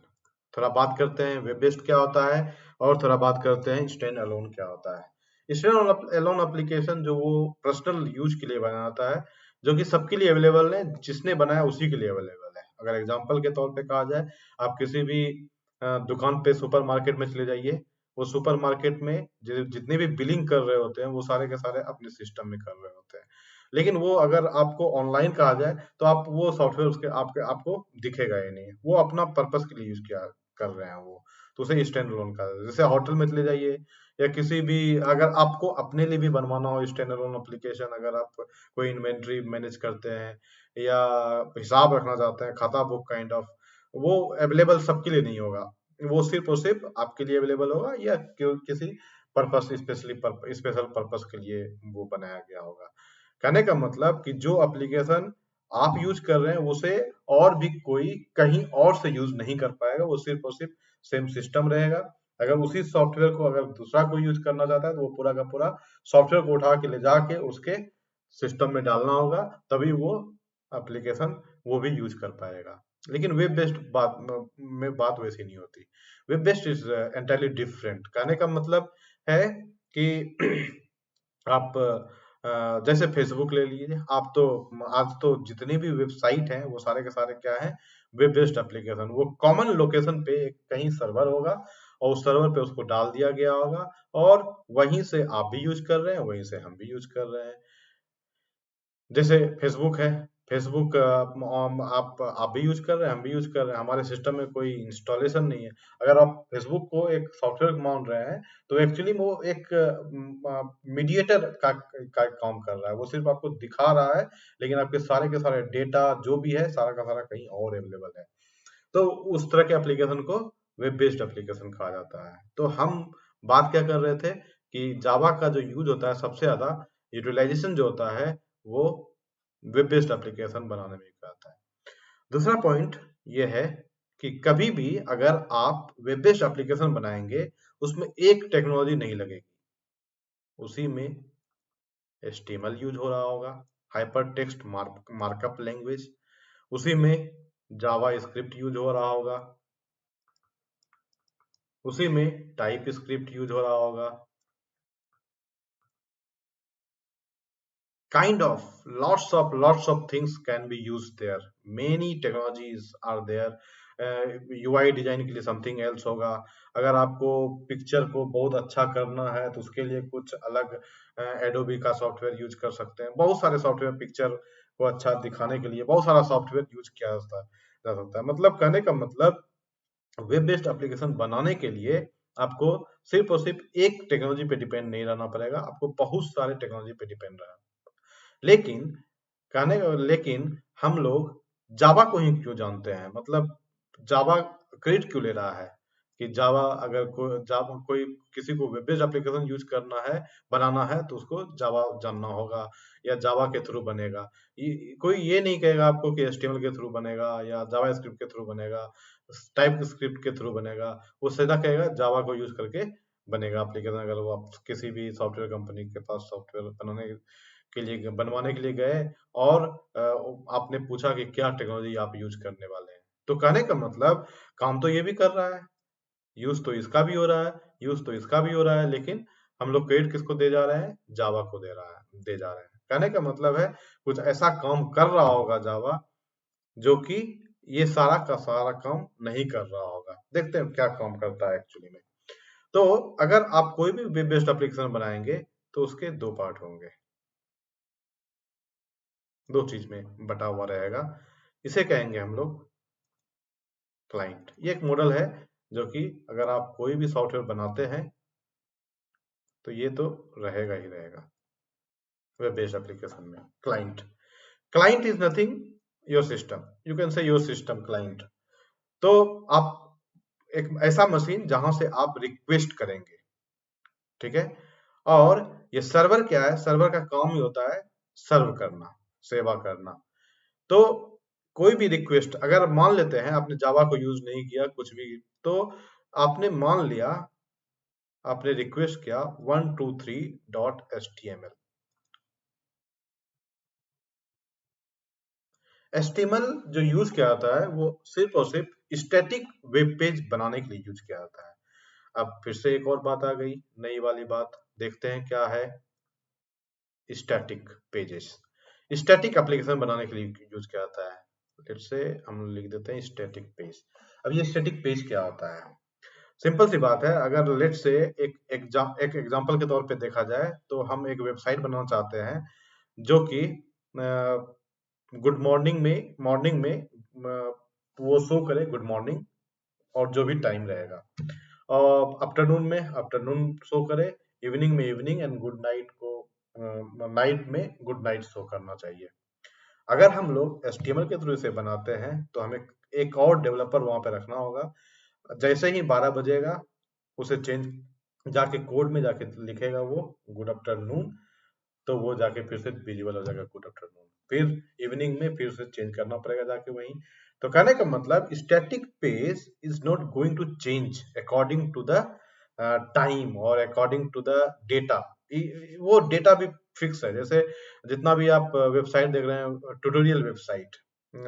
थोड़ा बात करते हैं वेब बेस्ड क्या होता है और थोड़ा बात करते हैं स्टैंड अलोन क्या होता है। स्टैंड अलोन एप्लीकेशन जो वो पर्सनल यूज के लिए बनाता है, जो कि सबके लिए अवेलेबल है, जिसने बनाया उसी के लिए अवेलेबल है। अगर एग्जांपल के तौर पे कहा जाए, आप किसी भी दुकान पे सुपर मार्केट में चले जाइए, वो सुपर मार्केट में जितने भी बिलिंग कर रहे होते हैं वो सारे के सारे अपने सिस्टम में कर रहे होते हैं। लेकिन वो अगर आपको ऑनलाइन कहा जाए तो आप वो सॉफ्टवेयर उसके आपको दिखेगा ही नहीं, वो अपना पर्पस के लिए यूज किया कर रहे हैं वो, तो उसे स्टैंड अलोन कहा जाता है। जैसे होटल में चले जाइए या किसी भी, अगर आपको अपने लिए भी बनवाना हो स्टैंड अलोन एप्लीकेशन, अगर आप कोई इन्वेंट्री मैनेज करते हैं या हिसाब रखना चाहते हैं, खाता बुक काइंड ऑफ, वो अवेलेबल सबके लिए नहीं होगा, वो सिर्फ और सिर्फ आपके लिए अवेलेबल होगा या किसी पर्पस स्पेशल पर्पस के लिए वो बनाया गया होगा। कहने का मतलब कि जो एप्लीकेशन आप यूज कर रहे हैं उसे और भी कोई कहीं और से यूज नहीं कर पाएगा, वो सिर्फ और सिर्फ सेम सिस्टम रहेगा अगर उसी सॉफ्टवेयर को अगर दूसरा कोई यूज करना चाहता है तो वो पूरा का पूरा सॉफ्टवेयर को उठा के ले जाके उसके सिस्टम में डालना होगा, तभी वो एप्लीकेशन वो भी यूज कर पाएगा। लेकिन वेब बेस्ड बात में बात वैसी नहीं होती। Web based is entirely different. कहने का मतलब है कि आप जैसे फेसबुक ले लीजिए, आप तो आज तो जितनी भी वेबसाइट हैं वो सारे के सारे क्या है, वेब बेस्ड एप्लीकेशन। वो कॉमन लोकेशन पे एक कहीं सर्वर होगा और उस सर्वर पे उसको डाल दिया गया होगा, और वहीं से आप भी यूज कर रहे हैं, वहीं से हम भी यूज कर रहे हैं। जैसे फेसबुक है, फेसबुक आप भी यूज कर रहे हैं, हम भी यूज कर रहे हैं, हमारे सिस्टम में कोई इंस्टॉलेशन नहीं है। अगर आप फेसबुक को एक सॉफ्टवेयर मान रहे हैं तो एक्चुअली वो एक मीडिएटर का काम कर रहा है। वो सिर्फ आपको दिखा रहा है, लेकिन आपके सारे के सारे डेटा जो भी है सारा का सारा कहीं और अवेलेबल है। तो उस तरह के एप्लीकेशन को वेब बेस्ड एप्लीकेशन कहा जाता है। तो हम बात क्या कर रहे थे कि जावा का जो यूज होता है सबसे ज्यादा, यूटिलाइजेशन जो होता है वो वेब बेस्ड एप्लीकेशन बनाने में आता है। दूसरा पॉइंट ये है कि कभी भी अगर आप वेब बेस्ड एप्लीकेशन बनाएंगे उसमें एक टेक्नोलॉजी नहीं लगेगी, उसी में HTML यूज हो रहा होगा, हाइपर टेक्स्ट मार्कअप लैंग्वेज, उसी में जावा स्क्रिप्ट यूज हो रहा होगा, उसी में टाइप स्क्रिप्ट यूज हो रहा होगा। Kind of, lots of things can be used there. Many technologies are there. UI design के लिए समथिंग एल्स होगा। अगर आपको पिक्चर को बहुत अच्छा करना है तो उसके लिए कुछ अलग एडोबी का सॉफ्टवेयर यूज कर सकते हैं। बहुत सारे सॉफ्टवेयर पिक्चर को अच्छा दिखाने के लिए बहुत सारा सॉफ्टवेयर यूज किया जा सकता है। मतलब कहने का मतलब वेब बेस्ड एप्लीकेशन बनाने के लिए आपको सिर्फ और सिर्फ एक टेक्नोलॉजी पे डिपेंड नहीं रहना पड़ेगा, आपको बहुत सारे टेक्नोलॉजी पे डिपेंड रहना। लेकिन लेकिन हम लोग जावा को ही क्यों जानते हैं, मतलब जावा क्रेडिट क्यों ले रहा है कि जावा, अगर कोई किसी को वेब बेस्ड एप्लीकेशन यूज करना है, बनाना है, तो उसको जावा जानना होगा या जावा के थ्रू बनेगा। कोई ये नहीं कहेगा आपको कि HTML के थ्रू बनेगा या जावा स्क्रिप्ट के थ्रू बनेगा, टाइप स्क्रिप्ट के थ्रू बनेगा। वो सीधा कहेगा जावा को यूज करके बनेगा एप्लीकेशन। अगर वो आप किसी भी सॉफ्टवेयर कंपनी के पास सॉफ्टवेयर बनवाने के लिए गए और आपने पूछा कि क्या टेक्नोलॉजी आप यूज करने वाले हैं, तो कहने का मतलब काम तो ये भी कर रहा है, यूज तो इसका भी हो रहा है, यूज तो इसका भी हो रहा है, लेकिन हम लोग क्रेडिट किसको दे जा रहे हैं, जावा को दे जा रहे हैं। कहने का मतलब है कुछ ऐसा काम कर रहा होगा जावा जो कि ये सारा का सारा काम नहीं कर रहा होगा। देखते हैं क्या काम करता है एक्चुअली में। तो अगर आप कोई भी वेब बेस्ड एप्लीकेशन बनाएंगे तो उसके दो पार्ट होंगे, दो चीज में बटा हुआ रहेगा। इसे कहेंगे हम लोग क्लाइंट। ये एक मॉडल है जो कि अगर आप कोई भी सॉफ्टवेयर बनाते हैं तो ये तो रहेगा ही रहेगा वेब बेस्ड एप्लीकेशन में। Client is nothing, your system, you can से योर सिस्टम क्लाइंट। तो आप एक ऐसा मशीन जहां से आप रिक्वेस्ट करेंगे, ठीक है। और ये सर्वर क्या है, सर्वर का काम ही होता है सर्व करना, सेवा करना। तो कोई भी रिक्वेस्ट अगर मान लेते हैं आपने जावा को यूज नहीं किया कुछ भी, तो आपने मान लिया, आपने रिक्वेस्ट किया 123.html। HTML जो यूज किया जाता है वो सिर्फ और सिर्फ स्टैटिक वेब पेज बनाने के लिए यूज किया जाता है। अब फिर से एक और बात आ गई, नई वाली बात, देखते हैं क्या है स्टैटिक पेजेस। स्टैटिक एप्लीकेशन बनाने के लिए यूज किया जाता है। लेट्स से हम लिख देते हैं स्टैटिक पेज। अब ये स्टैटिक पेज क्या होता है, सिंपल सी बात है। अगर लेट से एक एग्जांपल के तौर पे देखा जाए तो हम एक वेबसाइट बनाना चाहते हैं जो कि गुड मॉर्निंग में वो शो करे गुड मॉर्निंग और जो भी टाइम रहेगा, और आफ्टरनून में आफ्टरनून शो करे, इवनिंग में इवनिंग, एंड गुड नाइट को नाइट में गुड नाइट शो करना चाहिए। अगर हम लोग HTML के थ्रू इसे बनाते हैं तो हमें एक और डेवलपर वहां पे रखना होगा। जैसे ही 12 बजेगा उसे चेंज जाके कोड में जाके लिखेगा वो गुड आफ्टरनून, तो वो जाके फिर से विजिबल हो जाएगा गुड आफ्टरनून। फिर इवनिंग में फिर से चेंज करना पड़ेगा जाके वहीं। तो कहने का मतलब static page is not going to change according to the time और अकॉर्डिंग टू द डेटा। वो डेटा भी फिक्स है। जैसे जितना भी आप वेबसाइट देख रहे हैं, ट्यूटोरियल वेबसाइट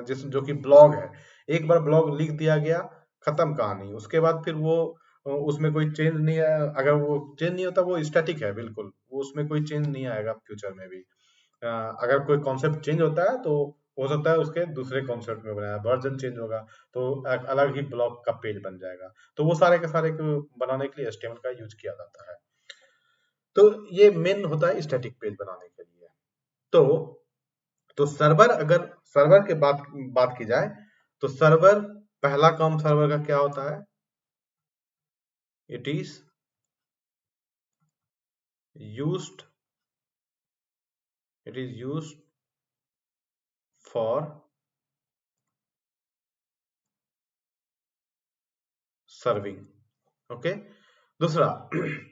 जिस जो कि ब्लॉग है, एक बार ब्लॉग लिख दिया गया, खत्म कहानी। उसके बाद फिर वो उसमें कोई चेंज नहीं है। अगर वो चेंज नहीं होता, वो स्टैटिक है बिल्कुल, वो उसमें कोई चेंज नहीं आएगा फ्यूचर में भी। अगर कोई कॉन्सेप्ट चेंज होता है तो हो सकता है उसके दूसरे कॉन्सेप्ट में बनाया, वर्जन चेंज होगा तो एक अलग ही ब्लॉग का पेज बन जाएगा। तो वो सारे के सारे को बनाने के लिए एचटीएमएल का यूज किया जाता है। तो ये मेन होता है स्टैटिक पेज बनाने के लिए। तो सर्वर, अगर सर्वर के बात बात की जाए, तो सर्वर, पहला काम सर्वर का क्या होता है? It is used it is used for serving. Okay. दूसरा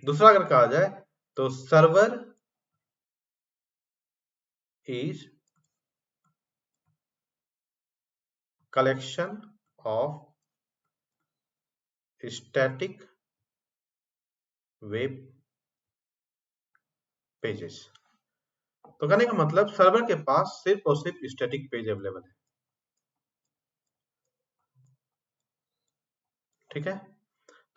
दूसरा अगर कहा जाए तो server is collection of static web pages। तो कहने का मतलब सर्वर के पास सिर्फ और सिर्फ स्टैटिक पेज अवेलेबल है। ठीक है।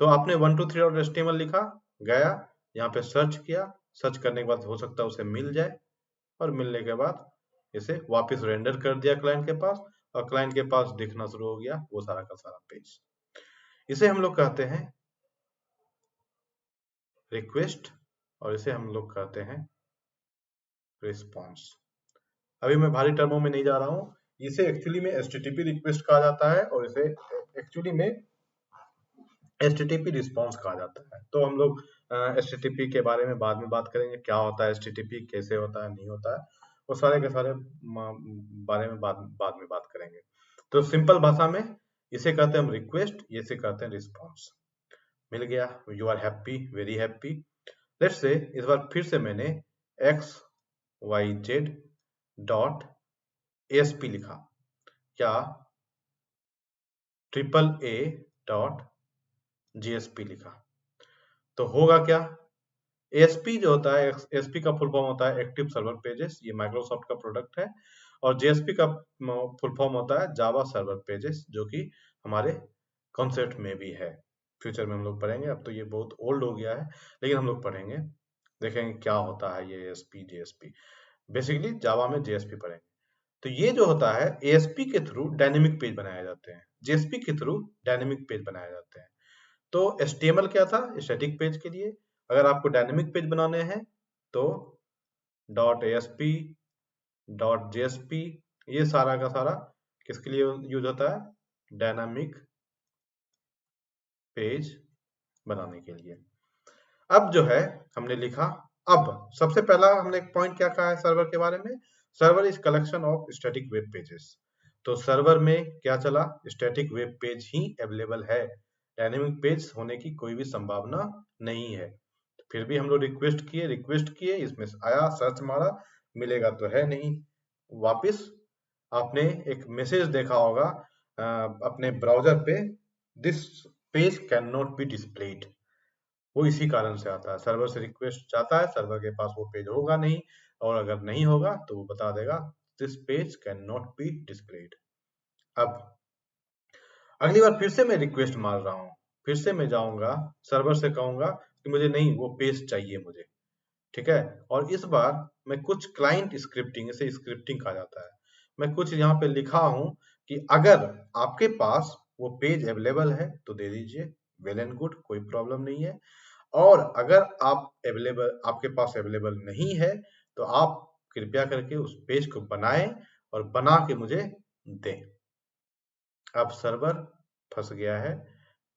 तो आपने 123.html लिखा, गया यहाँ पे सर्च किया, सर्च करने के बाद हो सकता है उसे मिल जाए, और मिलने के बाद इसे वापस रेंडर कर दिया क्लाइंट के पास, और क्लाइंट के पास दिखना शुरू हो गया वो सारा का सारा पेज। इसे हम लोग कहते हैं रिक्वेस्ट, और इसे हम लोग कहते हैं रिस्पॉन्स। अभी मैं भारी टर्मों में नहीं जा रहा हूँ। इसे एक्चुअली में एचटीटीपी रिक्वेस्ट कहा जाता है, और इसे एक्चुअली में एचटीटीपी रिस्पॉन्स कहा जाता है। तो हम लोग एचटीटीपी के बारे में बाद में बात करेंगे, क्या होता है एचटीटीपी, कैसे होता है, नहीं होता है, वो सारे के सारे बारे में बाद में बात करेंगे। तो सिंपल भाषा में इसे कहते हैं हम रिक्वेस्ट, इसे कहते हैं रिस्पॉन्स। मिल गया, you are happy, very happy. Let's say इस बार फिर से मैंने XYZ डॉट ASP लिखा, या AAA डॉट JSP लिखा, तो होगा क्या? ASP जो होता है, ASP का फुल फॉर्म होता है एक्टिव सर्वर पेजेस, ये माइक्रोसॉफ्ट का प्रोडक्ट है। और JSP का फुल फॉर्म होता है जावा सर्वर पेजेस, जो कि हमारे कॉन्सेप्ट में भी है। फ्यूचर में हम लोग पढ़ेंगे, अब तो ये बहुत ओल्ड हो गया है, लेकिन हम लोग पढ़ेंगे, देखेंगे क्या होता है ये ASP JSP। बेसिकली जावा में JSP पढ़ेंगे। तो ये जो होता है, ASP के थ्रू डायनेमिक पेज बनाए जाते हैं, JSP के थ्रू डायनेमिक पेज बनाए जाते हैं। तो HTML क्या था? स्टैटिक पेज के लिए। अगर आपको डायनेमिक पेज बनाने हैं तो .ASP .JSP, ये सारा का सारा किसके लिए यूज होता है? डायनामिक पेज बनाने के लिए। अब जो है हमने लिखा, अब सबसे पहला हमने एक पॉइंट क्या कहा है सर्वर के बारे में? Server is collection of static web pages. तो सर्वर में क्या चला? स्टैटिक वेब पेज ही अवेलेबल है, डायनेमिक पेज होने की कोई भी संभावना नहीं है। फिर भी हम लोग रिक्वेस्ट किए, इसमें आया, सर्च मारा, मिलेगा तो है नहीं। वापिस आपने एक मैसेज देखा होगा अपने ब्राउजर पे, this page can not be displayed. वो इसी कारण से आता है, सर्वर से रिक्वेस्ट जाता है, सर्वर के पास वो पेज होगा नहीं, और अगर नहीं होगा तो वो बता देगा this page can not be displayed. अब अगली बार फिर से मैं रिक्वेस्ट मार रहा हूँ, फिर से मैं जाऊंगा सर्वर से कहूंगा कि मुझे नहीं, वो पेज चाहिए मुझे। ठीक है। और इस बार मैं कुछ क्लाइंट स्क्रिप्टिंग, इसे स्क्रिप्टिंग कहा जाता है, मैं कुछ यहाँ पे लिखा हूं कि अगर आपके पास वो पेज अवेलेबल है तो दे दीजिए, वेल एंड गुड, कोई प्रॉब्लम नहीं है। और अगर आपके पास अवेलेबल नहीं है तो आप कृपया करके उस पेज को बनाएं और बना के मुझे दें। अब सर्वर फंस गया है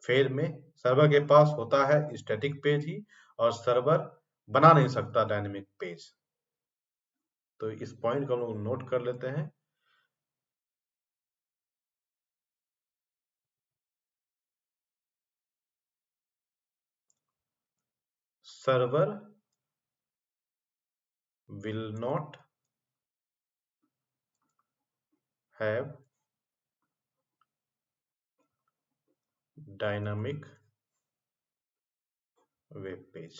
फेल में। सर्वर के पास होता है स्टैटिक पेज ही, और सर्वर बना नहीं सकता डायनेमिक पेज। तो इस पॉइंट को हम लोग नोट कर लेते हैं। Server will not have dynamic web page.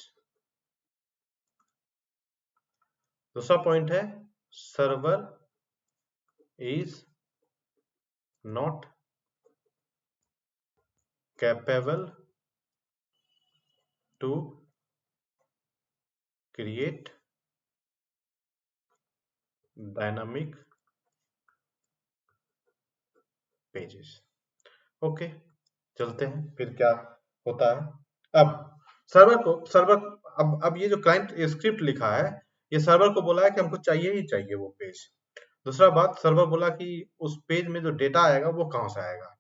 दूसरा पॉइंट है server is not capable to create dynamic pages. Okay, चलते हैं फिर क्या होता है। अब सर्वर अब ये जो क्लाइंट स्क्रिप्ट लिखा है, ये सर्वर को बोला है कि हमको चाहिए ही चाहिए वो पेज। दूसरा बात, सर्वर बोला कि उस पेज में जो डेटा आएगा वो कहाँ से आएगा,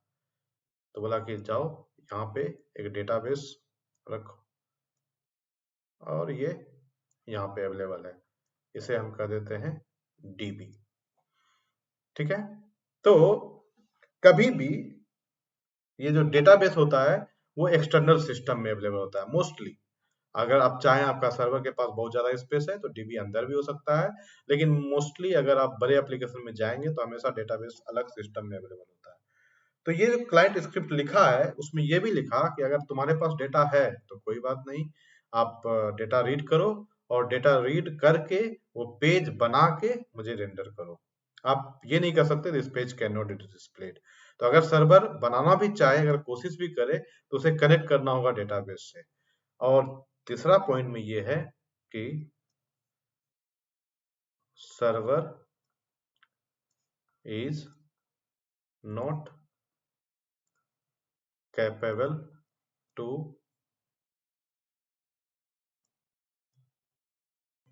तो बोला कि जाओ यहाँ पे एक डेटाबेस रखो और ये यहाँ पे अवेलेबल है, इसे हम कर देते हैं डीबी। ठीक है, तो कभी भी ये जो डेटाबेस होता है वो एक्सटर्नल सिस्टम में अवेलेबल होता है मोस्टली। अगर आप चाहें, आपका सर्वर के पास बहुत ज्यादा स्पेस है तो डीबी अंदर भी हो सकता है, लेकिन मोस्टली अगर आप बड़े एप्लीकेशन में जाएंगे तो हमेशा डेटाबेस अलग सिस्टम में अवेलेबल होता है। तो ये जो क्लाइंट स्क्रिप्ट लिखा है उसमें ये भी लिखा कि अगर तुम्हारे पास डेटा है तो कोई बात नहीं, आप डेटा रीड करो और डेटा रीड करके वो पेज बना के मुझे रेंडर करो। आप ये नहीं कर सकते this page can not be displayed. तो अगर सर्वर बनाना भी चाहे, अगर कोशिश भी करे, तो उसे कनेक्ट करना होगा डेटाबेस से। और तीसरा पॉइंट में ये है कि server is not capable to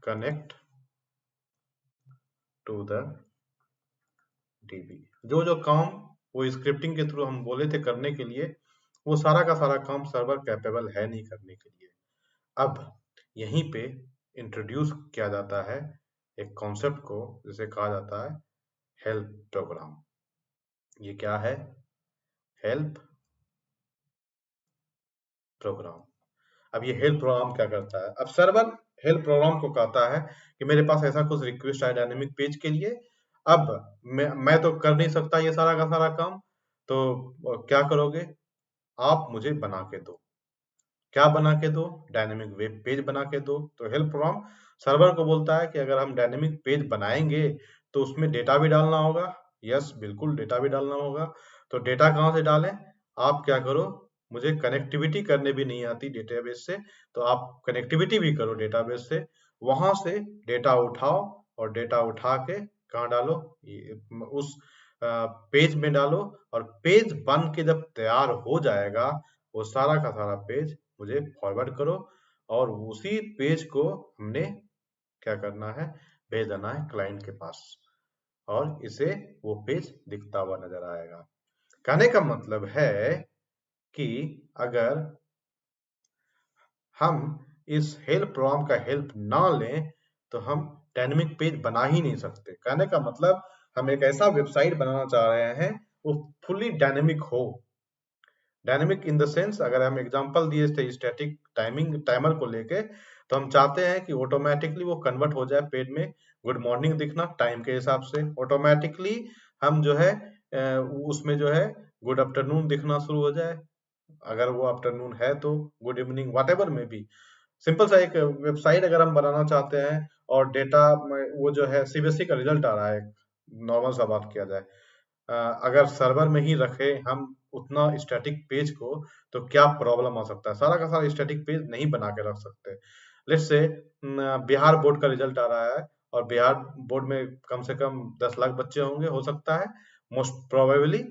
connect to the DB. जो जो काम वो स्क्रिप्टिंग के थ्रू हम बोले थे करने के लिए, वो सारा का सारा काम सर्वर कैपेबल है नहीं करने के लिए। अब यहीं पे इंट्रोड्यूस किया जाता है एक कॉन्सेप्ट को जिसे कहा जाता है हेल्प प्रोग्राम। ये क्या है? Help program. अब ये हेल्प प्रोग्राम क्या करता है? अब सर्वर हेल्प प्रोग्राम को कहता है कि मेरे पास ऐसा कुछ रिक्वेस्ट है डायनेमिक पेज के लिए, अब मैं तो कर नहीं सकता ये सारा का सारा काम, तो क्या करोगे? आप मुझे बना के दो। क्या बना के दो? डायनेमिक वेब पेज बना के दो। तो हेल्प फ्रॉम सर्वर को बोलता है कि अगर हम डायनेमिक पेज बनाएंगे तो उसमें डेटा भी डालना होगा। यस, बिल्कुल डेटा भी डालना होगा। तो डेटा कहाँ से डालें? आप क्या करो, मुझे कनेक्टिविटी करने भी नहीं आती डेटाबेस से, तो आप कनेक्टिविटी भी करो डेटाबेस से। वहां से डेटा उठाओ और डेटा उठा के कहाँ डालो? उस पेज में डालो। और पेज बन के जब तैयार हो जाएगा, वो सारा का सारा पेज मुझे फॉरवर्ड करो। और उसी पेज को हमने क्या करना है? भेज देना है क्लाइंट के पास, और इसे वो पेज दिखता हुआ नजर आएगा। कहने का मतलब है कि अगर हम इस हेल्प प्रोग्राम का हेल्प ना लें तो हम डायनेमिक पेज बना ही नहीं सकते। कहने का मतलब हम एक ऐसा वेबसाइट बनाना चाह रहे हैं वो फुली डायनेमिक हो। डायनेमिक इन द सेंस, अगर हम एग्जांपल दिए थे स्टैटिक टाइमिंग टाइमर को लेके, तो हम चाहते हैं कि ऑटोमेटिकली वो कन्वर्ट हो जाए पेज में गुड मॉर्निंग दिखना टाइम के हिसाब से। ऑटोमेटिकली हम जो है उसमें जो है गुड आफ्टरनून दिखना शुरू हो जाए, अगर वो आफ्टरनून है तो गुड इवनिंग व्हाटएवर में भी। सिंपल सा एक वेबसाइट अगर हम बनाना चाहते हैं और डेटा वो जो है सीबीएसई का रिजल्ट आ रहा है, नॉर्मल सा बात किया जाए, अगर सर्वर में ही रखे हम उतना स्टैटिक पेज को, तो क्या प्रॉब्लम आ सकता है? सारा का सारा स्टैटिक पेज नहीं बना के रख सकते। लेट्स से बिहार बोर्ड का रिजल्ट आ रहा है और बिहार बोर्ड में कम से कम 10 लाख बच्चे होंगे, हो सकता है मोस्ट प्रोबेबली।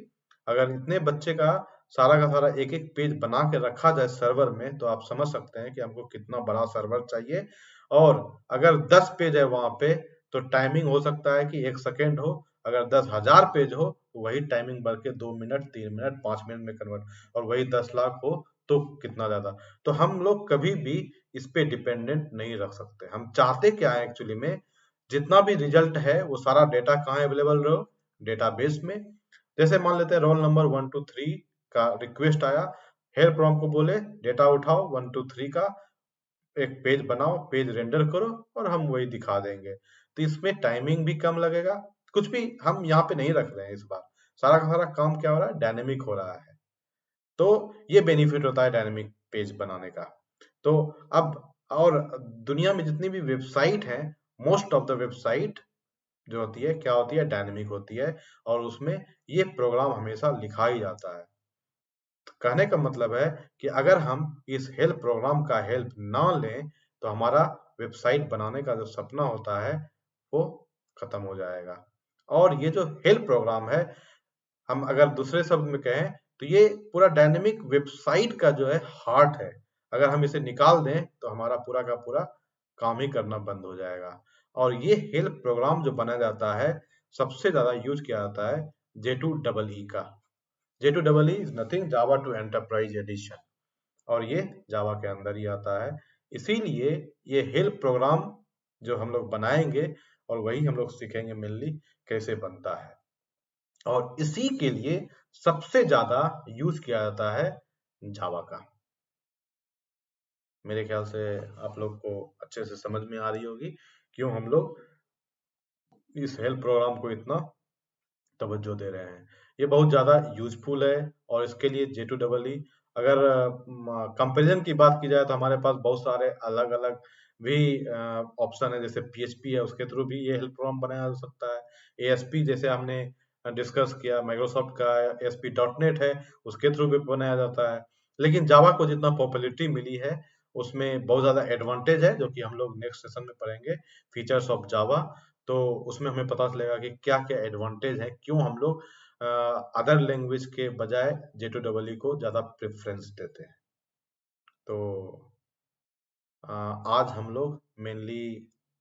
अगर इतने बच्चे का सारा एक एक पेज बना के रखा जाए सर्वर में, तो आप समझ सकते हैं कि हमको कितना बड़ा सर्वर चाहिए। और अगर 10 पेज है वहां पे, तो टाइमिंग हो सकता है कि 1 सेकेंड हो। अगर 10,000 पेज हो तो वही टाइमिंग बढ़ के 2 मिनट, 3 मिनट, 5 मिनट में कन्वर्ट। और वही 10 लाख हो तो कितना ज्यादा। तो हम लोग कभी भी इस पे डिपेंडेंट नहीं रख सकते। हम चाहते क्या है एक्चुअली में, जितना भी रिजल्ट है वो सारा डेटा कहाँ अवेलेबल रहो? डेटाबेस में। जैसे मान लेते हैं रोल नंबर 1 2 3 का रिक्वेस्ट आया, हेल्प प्रॉम्प्ट को बोले डेटा उठाओ 1 2 3 का, एक पेज बनाओ, पेज रेंडर करो, और हम वही दिखा देंगे। तो इसमें टाइमिंग भी कम लगेगा, कुछ भी हम यहाँ पे नहीं रख रहे हैं इस बार। सारा का सारा काम क्या हो रहा है? डायनेमिक हो रहा है। तो ये बेनिफिट होता है डायनेमिक पेज बनाने का। तो अब और दुनिया में जितनी भी वेबसाइट है, मोस्ट ऑफ द वेबसाइट जो होती है क्या होती है, डायनेमिक होती है, और उसमें ये प्रोग्राम हमेशा लिखा ही जाता है। कहने का मतलब है कि अगर हम इस हेल्प प्रोग्राम का हेल्प ना लें तो हमारा वेबसाइट बनाने का जो सपना होता है वो खत्म हो जाएगा। और ये जो हेल्प प्रोग्राम है, हम अगर दूसरे शब्द में कहें तो ये पूरा डायनेमिक वेबसाइट का जो है हार्ट है। अगर हम इसे निकाल दें तो हमारा पूरा का पूरा काम ही करना बंद हो जाएगा। और ये हेल्प प्रोग्राम जो बनाया जाता है, सबसे ज्यादा यूज किया जाता है J2EE का। J2EE is nothing Java two enterprise edition, और ये जावा के अंदर ही आता है। इसीलिए ये हेल्प प्रोग्राम जो हम लोग बनाएंगे और वही हम लोग सीखेंगे मेनली कैसे बनता है। और इसी के लिए सबसे ज्यादा यूज किया जाता है जावा का। मेरे ख्याल से आप लोग को अच्छे से समझ में आ रही होगी क्यों हम लोग इस हेल्प प्रोग्राम को इतना तवज्जो दे रहे हैं। ये बहुत ज़्यादा यूज़फुल है, और इसके लिए J2EE अगर कंपैरिजन की बात की जाए तो हमारे पास बहुत सारे अलग-अलग भी ऑप्शन है, जैसे PHP है उसके थ्रू भी ये हेल्प प्रोग्राम बनाया जा सकता है। ASP जैसे हमने डिस्कस किया, माइक्रोसॉफ्ट का ASP.NET है उसके थ्रू भी बनाया जाता है। लेकिन जावा को जितना पॉपुलैरिटी मिली है उसमें बहुत ज़्यादा एडवांटेज है, जो कि हम लोग नेक्स्ट सेशन में पढ़ेंगे, फीचर्स ऑफ जावा। तो उसमें हमें पता चलेगा कि क्या-क्या एडवांटेज है, क्यों हम लोग अदर लैंग्वेज के बजाय J2EE को ज़्यादा प्रेफ़रेंस देते हैं। तो आज हम लोग मेनली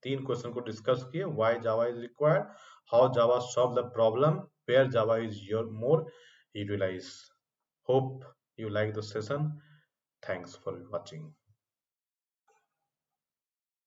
3 क्वेश्चन को डिस्कस किए। Why Java is required, how Java solve the problem, where Java is your more utilized. Hope you like the session. Thanks for watching.